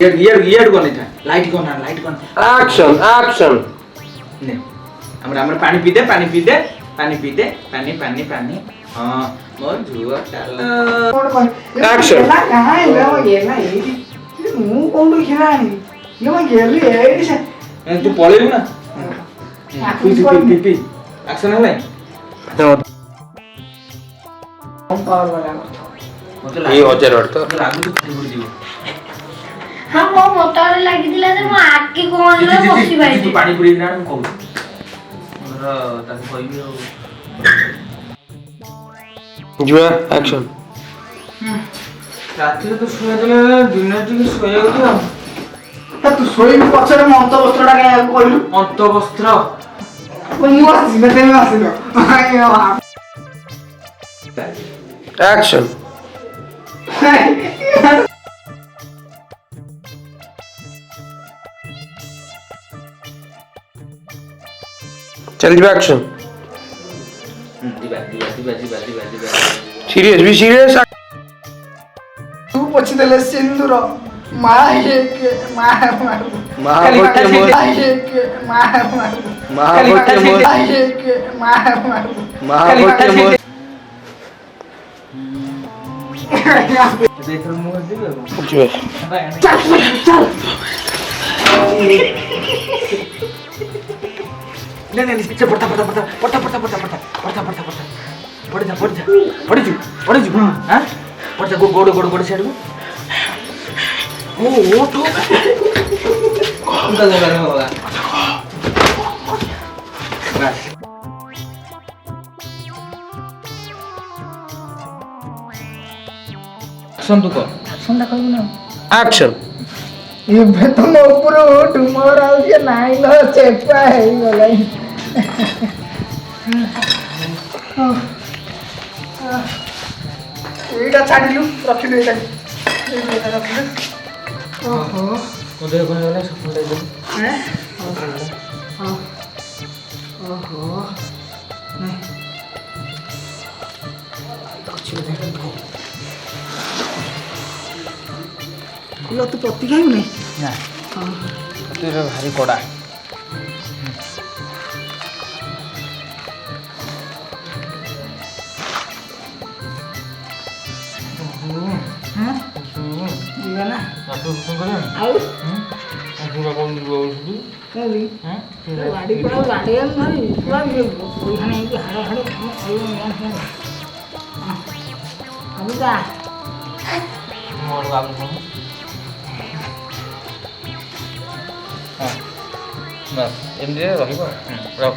ये कोनी था लाइट कोन एक्शन एक्शन ने हमरा पानी पीते पानी हां मोर जुआ चलो एक्शन कहां है ये ना ये मु कोन खेलानी ये मैं गेली एडी से तू पळेबु ना पी एक्शन हलै हम पावर वाला ये हजार वर्ड तो लागु तो खाली पड़ी जीव हां मो मोटर लागि दिला जे मो आके कोन रे बसी बाई तू पानी पुरी ना हम कहू मोर ताके कहबी जुआ एक्शन रात्रि तो सोया देले दिन टिके सोया गयो तू सोई पछरे म अंत वस्त्रटा के कहलु अंत वस्त्र मु आसी न तेमे आसीलो एक्शन चल जी एक्शन दिबा सीरियस भी सीरियस तू पछी देले सिंदूर माहे के माहे महाभक्त मोर माहे के माहे महाभक्त मोर माहे के माहे महाभक्त मोर देख मु दिबे जुआ चल नहीं पीछे पड़ता पड़ जा हां पड़ जा गोड़ साइड को ओ तो उनका जगह होगा बस सुन तू को सुनना कहू ना एक्शन ये बेतन ऊपर उठ मोर आउ जे नाइ ल चेपा है गलाई एटा छाडिलु रखिलु एटा रखिलु ओहो उधर कोने वाला सफल दे दे हैं ओहो नहीं कुल तू पति खाइबु नहीं ना तेरे भारी कोड़ा हां जीवा ना तू करे आउ तू कौन बोलू कभी हैं गाड़ी पड़ा गाड़ी हम भाई पूरा कोई खाने की हाड़ा हाड़ा खाओ अभी जा मोर बाबू हां बस एमडी रहइबो रख